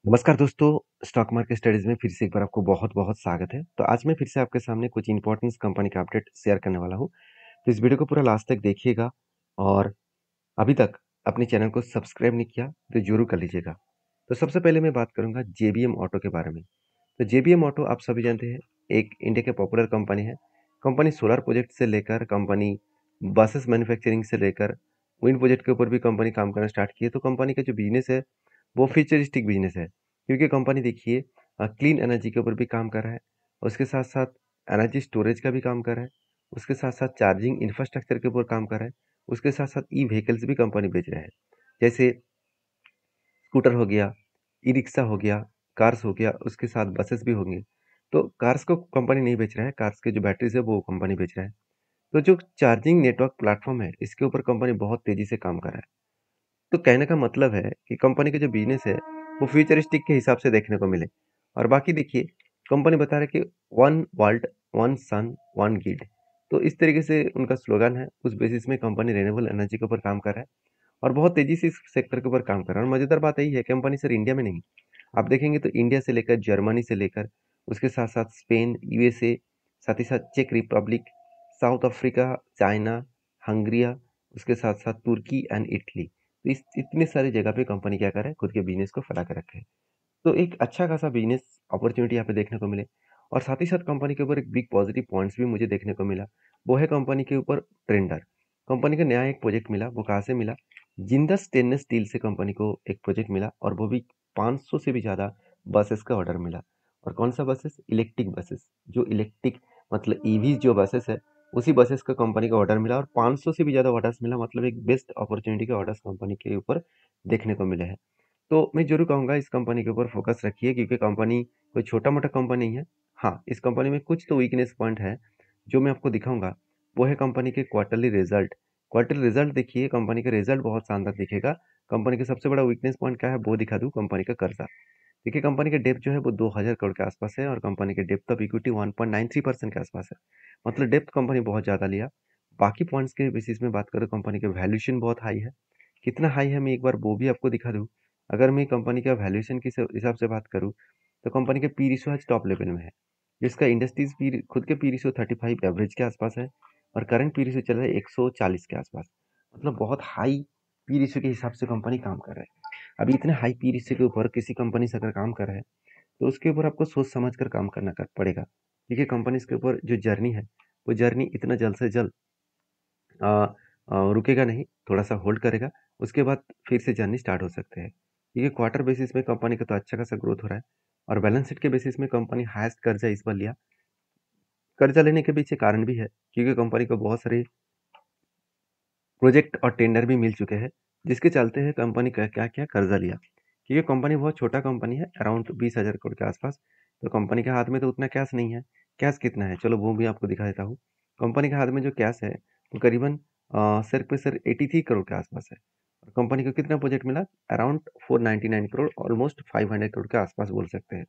नमस्कार दोस्तों, stock market studies में फिर से एक बार आपको बहुत-बहुत स्वागत है। तो आज मैं फिर से आपके सामने कुछ इम्पोर्टेंट कंपनी का अपडेट शेयर करने वाला हूँ। तो इस वीडियो को पूरा लास्ट तक देखिएगा और अभी तक अपने चैनल को सब्सक्राइब नहीं किया तो ज़रूर कर लीजिएगा। तो सबसे पहले मैं बात करूँगा जेबीएम ऑटो के बारे में। तो जेबीएम ऑटो आप सभी जानते हैं, एक इंडिया के पॉपुलर कंपनी है। कंपनी सोलर प्रोजेक्ट से लेकर कंपनी बसेस मैन्युफैक्चरिंग से लेकर विंड प्रोजेक्ट के ऊपर भी कंपनी काम करना स्टार्ट की है। तो कंपनी का जो बिज़नेस है वो फ्यूचरिस्टिक बिजनेस है, क्योंकि कंपनी देखिए क्लीन एनर्जी के ऊपर भी काम कर रहा है, उसके साथ साथ एनर्जी स्टोरेज का भी काम कर रहा है, उसके साथ साथ चार्जिंग इंफ्रास्ट्रक्चर के ऊपर काम कर रहा है, उसके साथ साथ ई व्हीकल्स भी कंपनी बेच रहा है, जैसे स्कूटर हो गया, ई रिक्शा हो गया, कार्स हो गया, उसके साथ बसेस भी होंगे। तो कार्स को कंपनी नहीं बेच रहा है, कार्स के जो बैटरीज है वो कंपनी बेच रहा है। तो जो चार्जिंग नेटवर्क प्लेटफॉर्म है इसके ऊपर कंपनी बहुत तेजी से काम कर रहा है। तो कहने का मतलब है कि कंपनी का जो बिजनेस है वो फ्यूचरिस्टिक के हिसाब से देखने को मिले। और बाकी देखिए, कंपनी बता रहा है कि वन वर्ल्ड, वन सन, वन ग्रिड। तो इस तरीके से उनका स्लोगन है। उस बेसिस में कंपनी रिन्यूएबल एनर्जी के ऊपर काम कर रहा है और बहुत तेजी से इस सेक्टर के ऊपर काम कर रहा है। और मजेदार बात यही है, कंपनी सिर्फ इंडिया में नहीं, आप देखेंगे तो इंडिया से लेकर जर्मनी से लेकर उसके साथ साथ स्पेन, यूएसए, साथ ही साथ चेक Republic, South Africa, China, Hungary, उसके साथ साथ तुर्की एंड इटली। तो इस इतने सारी जगह पे कंपनी क्या कर रहा है, खुद के बिजनेस को फैला कर रखे है। तो एक अच्छा खासा बिजनेस अपॉर्चुनिटी यहाँ पे देखने को मिले। और साथ ही साथ कंपनी के ऊपर एक बिग पॉजिटिव पॉइंट्स भी मुझे देखने को मिला। वो है कंपनी के ऊपर टेंडर। कंपनी का नया एक प्रोजेक्ट मिला। वो कहाँ से मिला? जिंदल स्टेनलेस स्टील से कंपनी को एक प्रोजेक्ट मिला और वो भी 500 से भी ज़्यादा बसेस का ऑर्डर मिला। और कौन सा बसेस? Electric buses. जो इलेक्ट्रिक मतलब ईवी जो बसेस है, उसी बसेस का कंपनी का ऑर्डर मिला और 500 से भी ज़्यादा ऑर्डर्स मिला। मतलब एक बेस्ट अपॉर्चुनिटी के ऑर्डर्स कंपनी के ऊपर देखने को मिले हैं। तो मैं ज़रूर कहूँगा इस कंपनी के ऊपर फ़ोकस रखिए, क्योंकि कंपनी कोई छोटा-मोटा कंपनी नहीं है। हाँ, इस कंपनी में कुछ तो वीकनेस पॉइंट है, जो मैं आपको दिखाऊँगा। वो है कंपनी के क्वार्टरली रिज़ल्ट। क्वार्टरली रिज़ल्ट देखिए, कंपनी का रिज़ल्ट बहुत शानदार दिखेगा। कंपनी का सबसे बड़ा वीकनेस पॉइंट क्या है वो दिखा दूँ, कंपनी का कर्ज़ा। देखिए, कंपनी का डेब्ट जो है वो 2000 करोड़ के आसपास है और कंपनी के डेब्ट ऑफ इक्विटी 1.93% के आसपास है। मतलब डेब्ट कंपनी बहुत ज़्यादा लिया। बाकी पॉइंट्स के बेसिस में बात करूँ, कंपनी का वैल्यूएशन बहुत हाई है। कितना हाई है मैं एक बार वो भी आपको दिखा दूँ। अगर मैं कंपनी का वैल्यूएशन के हिसाब से बात करूँ, तो कंपनी के पी रेशियो आज टॉप लेवल में है। जिसका इंडस्ट्रीज पी खुद के पी रेशियो 35 एवरेज के आसपास है और करंट पी रेशियो चल रहा है 140 के आसपास। मतलब बहुत हाई पी रेशियो के हिसाब से कंपनी काम कर रहा है। अभी इतने हाई पी रेशियो के ऊपर किसी कंपनी से अगर काम कर रहा है, तो उसके ऊपर आपको सोच समझ कर काम करना पड़ेगा। देखिए, कंपनी के ऊपर जो जर्नी है, वो जर्नी इतना जल्द से जल्द अ रुकेगा नहीं, थोड़ा-सा होल्ड करेगा, उसके बाद फिर से जर्नी स्टार्ट हो सकते हैं। ये क्वार्टर बेसिस में कंपनी का तो अच्छा खासा ग्रोथ हो रहा है और बैलेंस शीट के बेसिस में कंपनी हाईएस्ट कर्जा इस बार लिया। कर्जा लेने के पीछे कारण भी है, क्योंकि कंपनी को बहुत सारे प्रोजेक्ट और टेंडर भी मिल चुके हैं, जिसके चलते है कंपनी का क्या-क्या कर्जा लिया। क्योंकि कंपनी बहुत छोटा कंपनी है, अराउंड 20,000 करोड़ के आसपास, तो कंपनी के हाथ में तो उतना कैश नहीं है। कैश कितना है? चलो वो भी आपको दिखा देता हूँ। कंपनी के हाथ में जो कैश है, वो करीबन सिर्फ पे सिर्फ 83 करोड़ के आसपास है। और कंपनी को कितना प्रोजेक्ट मिला? अराउंड 499 करोड़, ऑलमोस्ट 500 करोड़ के आसपास बोल सकते हैं।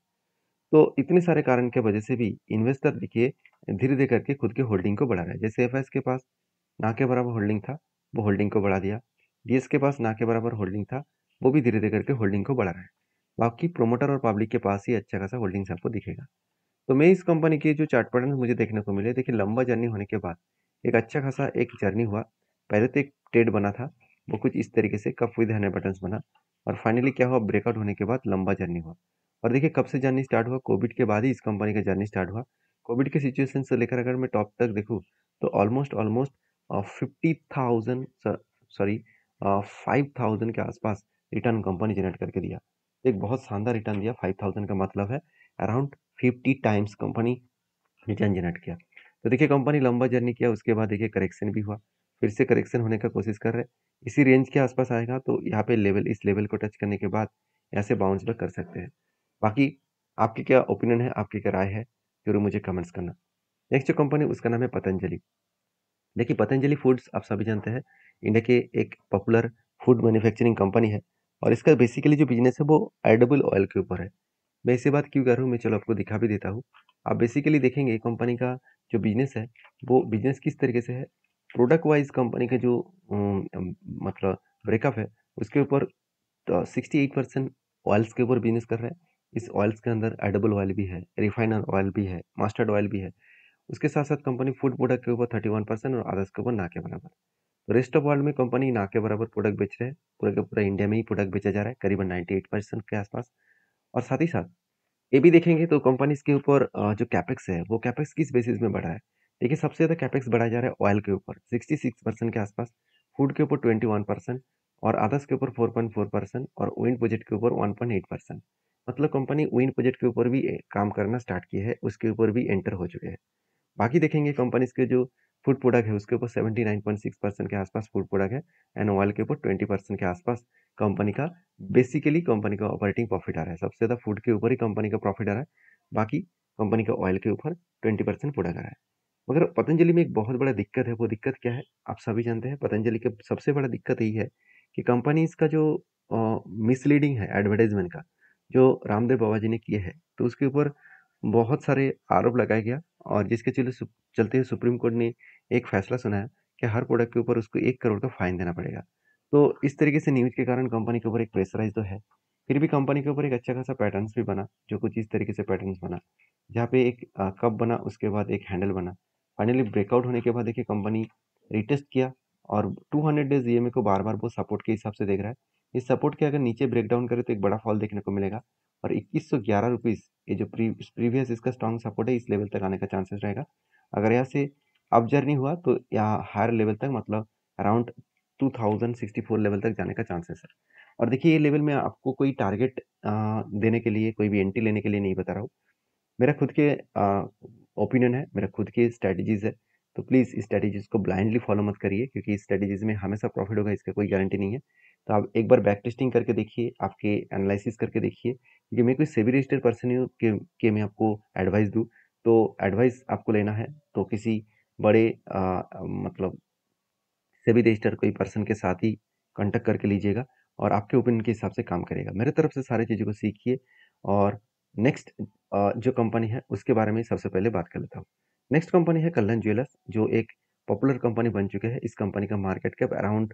तो इतने सारे कारण की वजह से भी इन्वेस्टर देखिए धीरे-धीरे करके खुद की होल्डिंग को बढ़ा रहा है। जैसे एफएस के पास ना के बराबर होल्डिंग था, वो होल्डिंग को बढ़ा दिया। डीएस के पास ना के बराबर होल्डिंग था, वो भी धीरे-धीरे करके होल्डिंग को बढ़ा रहा है। बाकी प्रोमोटर और पब्लिक के पास ही अच्छा खासा होल्डिंग्स आपको दिखेगा। तो मैं इस कंपनी के जो चार्ट पैटर्न मुझे देखने को मिले, देखिए लंबा जर्नी होने के बाद एक अच्छा खासा एक जर्नी हुआ। पहले तो एक ट्रेड बना था, वो कुछ इस तरीके से कप विद हैंड बटन्स बना और फाइनली क्या हुआ, ब्रेकआउट होने के बाद लंबा जर्नी हुआ। और देखिए कब से जर्नी स्टार्ट हुआ, कोविड के बाद ही इस कंपनी का जर्नी स्टार्ट हुआ। कोविड के सिचुएशन से लेकर अगर मैं टॉप तक देखूँ, तो ऑलमोस्ट ऑलमोस्ट 50,000 सॉरी 5,000 के आसपास रिटर्न कंपनी जनरेट करके दिया। एक बहुत शानदार रिटर्न दिया। 5,000 का मतलब है around 50 times company return generate किया। तो देखिए कंपनी लंबा जर्नी किया, उसके बाद देखिए करेक्शन भी हुआ, फिर से करेक्शन होने का कोशिश कर रहे हैं। इसी रेंज के आसपास आएगा तो यहाँ पे लेवल, इस लेवल को टच करने के बाद यहाँ से बाउंस बैक कर सकते हैं। बाकी आपकी क्या ओपिनियन है, आपकी क्या राय है, जरूर मुझे कमेंट्स करना। नेक्स्ट जो कंपनी उसका नाम है पतंजलि। देखिए पतंजलि फूड्स आप सभी जानते हैं, इंडिया के एक पॉपुलर फूड मैन्युफैक्चरिंग कंपनी है और इसका बेसिकली जो बिजनेस है वो एडिबल ऑयल के ऊपर है। मैं इसे बात क्यों कर रहा हूँ, मैं चलो आपको दिखा भी देता हूँ। आप बेसिकली देखेंगे कंपनी का जो बिजनेस है, वो बिजनेस किस तरीके से है। प्रोडक्ट वाइज कंपनी का जो मतलब ब्रेकअप है, उसके ऊपर 68% ऑयल्स के ऊपर बिजनेस कर रहा है। इस ऑयल्स के अंदर एडिबल ऑयल भी है, रिफाइनर ऑयल भी है, मस्टर्ड ऑयल भी है। उसके साथ साथ कंपनी फूड प्रोडक्ट के ऊपर 31% और अदर्स के ऊपर ना के बराबर। तो रेस्ट ऑफ वर्ल्ड में कंपनी ना के बराबर प्रोडक्ट बेच रहे हैं। पूरे के पूरा इंडिया में ही प्रोडक्ट बेचा जा रहा है करीबन 98% के आसपास। और साथ ही साथ ये भी देखेंगे तो कंपनीज के ऊपर जो कैपेक्स है वो कैपेक्स किस बेसिस में बढ़ा है। देखिए सबसे ज़्यादा कैपेक्स बढ़ाया जा रहा है ऑयल के ऊपर 66% के आसपास, फूड के ऊपर 21% और अदर्स के ऊपर 4.4% और विंड प्रोजेक्ट के ऊपर 1.8%। मतलब कंपनी विंड प्रोजेक्ट के ऊपर भी काम करना स्टार्ट किया है, उसके ऊपर भी एंटर हो चुके हैं। बाकी देखेंगे कंपनीज के जो फूड प्रोडक्ट है उसके ऊपर 79.6% के आसपास फूड प्रोडक्ट है एंड ऑयल के ऊपर 20% के आसपास कंपनी का बेसिकली कंपनी का ऑपरेटिंग प्रॉफिट आ रहा है। सबसे ज़्यादा फूड के ऊपर ही कंपनी का प्रॉफिट आ रहा है, बाकी कंपनी का ऑयल के ऊपर 20% प्रोडक्ट आ रहा है। मगर पतंजलि में एक बहुत बड़ा दिक्कत है, वो दिक्कत क्या है आप सभी जानते हैं। पतंजलि का सबसे बड़ा दिक्कत यही है कि कंपनी इसका जो मिसलीडिंग है एडवर्टाइजमेंट का, जो रामदेव बाबा जी ने किए है, तो उसके ऊपर बहुत सारे आरोप लगाया गया और जिसके चलते सुप्रीम कोर्ट ने एक फैसला सुनाया कि हर प्रोडक्ट के ऊपर उसको 1 करोड़ का फाइन देना पड़ेगा। तो इस तरीके से न्यूज के कारण कंपनी के ऊपर एक प्रेशराइज तो है, फिर भी कंपनी के ऊपर एक अच्छा खासा पैटर्न्स भी बना, जो कुछ इस तरीके से पैटर्न्स बना, जहाँ पे एक कप बना, उसके बाद एक हैंडल बना। फाइनली ब्रेकआउट होने के बाद देखिए कंपनी रिटेस्ट किया और 200 डेज ईएमए को बार बार वो सपोर्ट के हिसाब से देख रहा है। इस सपोर्ट के अगर नीचे ब्रेक डाउन करे तो एक बड़ा फॉल देखने को मिलेगा और 2111 रुपीज़ ये जो प्रीवियस इसका स्ट्रॉन्ग सपोर्ट है, इस लेवल तक आने का चांसेस रहेगा। अगर यहाँ से अप जर्नी हुआ तो यहाँ हायर लेवल तक मतलब अराउंड 2064 लेवल तक जाने का चांसेस है। और देखिए ये लेवल में आपको कोई टारगेट देने के लिए, कोई भी एंट्री लेने के लिए नहीं बता रहा हूँ। मेरा खुद के ओपिनियन है, मेरा खुद की स्ट्रैटेजीज है। तो प्लीज़ इस स्ट्रैटेजीज को ब्लाइंडली फॉलो मत करिए, क्योंकि इस स्ट्रैटेजीज में हमेशा प्रॉफिट होगा इसका कोई गारंटी नहीं है। तो आप एक बार बैक टेस्टिंग करके देखिए, आपके एनालिसिस करके देखिए, क्योंकि मैं कोई सेबी रजिस्टर्ड पर्सन हूँ कि मैं आपको एडवाइस दूँ। तो एडवाइस आपको लेना है तो किसी बड़े मतलब सेबी रजिस्टर्ड कोई पर्सन के साथ ही कांटेक्ट करके लीजिएगा और आपके ओपिनियन के हिसाब से काम करेगा। मेरे तरफ से सारी चीज़ों को सीखिए और नेक्स्ट जो कंपनी है उसके बारे में सबसे पहले बात कर लेता हूँ। नेक्स्ट कंपनी है कल्याण ज्वेलर्स, जो एक पॉपुलर कंपनी बन चुके हैं। इस कंपनी का मार्केट कैप अराउंड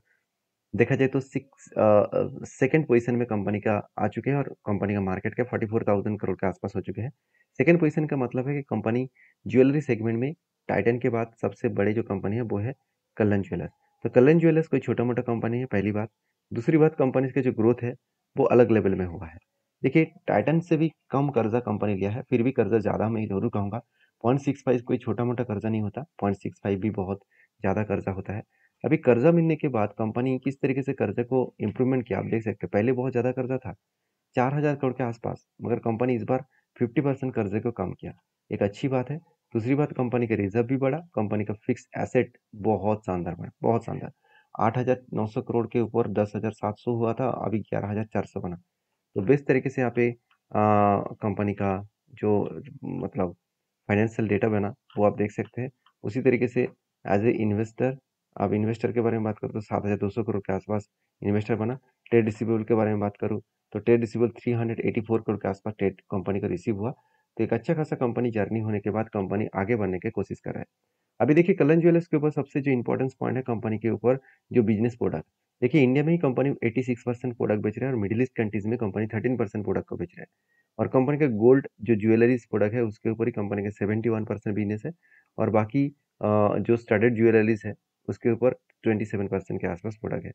देखा जाए तो सेकंड पोजीशन में कंपनी का आ चुके हैं और कंपनी का मार्केट कैप 44,000 करोड़ के आसपास हो चुके हैं। सेकंड पोजीशन का मतलब है कि कंपनी ज्वेलरी सेगमेंट में टाइटन के बाद सबसे बड़े जो कंपनी है वो है कल्याण ज्वेलर्स। तो कल्याण ज्वेलर्स कोई छोटा मोटा कंपनी है, पहली बात। दूसरी बात, कंपनी का जो ग्रोथ है वो अलग लेवल में हुआ है। देखिए टाइटन से भी कम कर्जा कंपनी लिया है, फिर भी कर्जा ज़्यादा मैं जरूर कहूँगा। 0.65 कोई छोटा मोटा कर्जा नहीं होता, 0.65 भी बहुत ज़्यादा कर्जा होता है। अभी कर्जा मिलने के बाद कंपनी किस तरीके से कर्जे को इम्प्रूवमेंट किया आप देख सकते हैं। पहले बहुत ज़्यादा कर्जा था, 4,000 करोड़ के आसपास, मगर कंपनी इस बार 50% कर्जे को कम किया, एक अच्छी बात है। दूसरी बात, कंपनी का रिजर्व भी बढ़ा, कंपनी का फिक्स एसेट बहुत शानदार बढ़ा, बहुत शानदार। 8,900 करोड़ के ऊपर 10,700 हुआ था, अभी 11,400 बना। तो बेस्ट तरीके से यहाँ पे कंपनी का जो मतलब फाइनेंशियल डेटा बना वो आप देख सकते हैं। उसी तरीके से एज ए इन्वेस्टर, अब इन्वेस्टर के बारे में बात करूँ तो 7,200 करोड़ के आसपास इन्वेस्टर बना। ट्रेड रिसीवेबल के बारे में बात करूँ तो ट्रेड रिसीवेबल 384 करोड़ के आसपास ट्रेड कंपनी का रिसीव हुआ। तो एक अच्छा खासा कंपनी जर्नी होने के बाद कंपनी आगे बढ़ने की कोशिश कर रहा है। अभी देखिए कल्याण ज्वेलर्स के ऊपर सबसे जो इंपॉर्टेंस पॉइंट है कंपनी के ऊपर, जो बिजनेस प्रोडक्ट। देखिए इंडिया में ही कंपनी 86% प्रोडक्ट बेच रहा है और मिडिल ईस्ट कंट्रीज में कंपनी 13% प्रोडक्ट को बेच रहा है। और कंपनी का गोल्ड जो ज्वेलरीज प्रोडक्ट है उसके ऊपर ही कंपनी का 71% बिजनेस है और बाकी जो स्टडेड ज्वेलरीज है उसके ऊपर 27% के आसपास प्रोडक्ट है।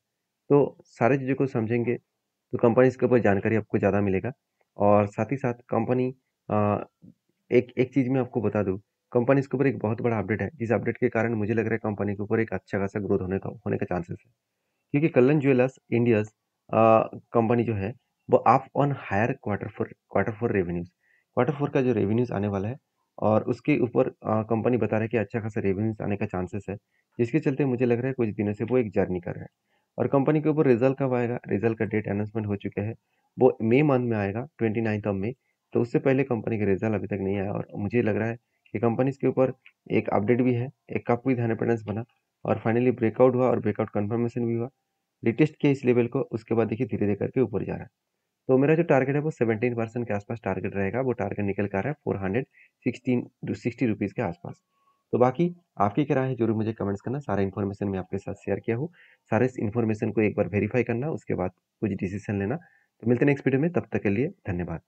तो सारे चीज़ों को समझेंगे तो कंपनी इसके ऊपर जानकारी आपको ज़्यादा मिलेगा। और साथ ही साथ कंपनी एक एक चीज़ मैं आपको बता दूँ, कंपनी इसके ऊपर एक बहुत बड़ा अपडेट है, जिस अपडेट के कारण मुझे लग रहा है कंपनी के ऊपर एक अच्छा खासा ग्रोथ होने का चांसेस है। क्योंकि कल्याण ज्वेलर्स इंडियाज कंपनी जो है वो up on higher quarter four revenues, quarter 4 का जो रेवेन्यूज आने वाला है और उसके ऊपर कंपनी बता रहा है कि अच्छा खासा रेवेन्यूज आने का चांसेस है, जिसके चलते मुझे लग रहा है कुछ दिनों से वो एक जर्नी कर रहा है। और कंपनी के ऊपर रिजल्ट कब आएगा, रिजल्ट का डेट अनाउंसमेंट हो चुका है, वो मई मंथ में आएगा 29 मई। तो उससे पहले कंपनी का रिजल्ट अभी तक नहीं आया और मुझे लग रहा है कि कंपनी के ऊपर एक अपडेट भी है, एक कप विद इंडिपेंडेंस बना और फाइनली ब्रेकआउट हुआ और ब्रेकआउट कंफर्मेशन भी हुआ। रिटेस्ट किया इस लेवल को, उसके बाद देखिए धीरे धीरे करके ऊपर जा रहा है। तो मेरा जो टारगेट है वो 17% के आसपास टारगेट रहेगा, वो टारगेट निकल कर आ रहा है 460 के आसपास। तो बाकी आपकी क्या राय है जरूर मुझे कमेंट्स करना। सारा इन्फॉर्मेशन मैं आपके साथ शेयर किया हूँ, सारे इस इन्फॉर्मेशन को एक बार वेरीफाई करना, उसके बाद कुछ डिसीजन लेना। तो मिलते हैं नेक्स्ट वीडियो में, तब तक के लिए धन्यवाद।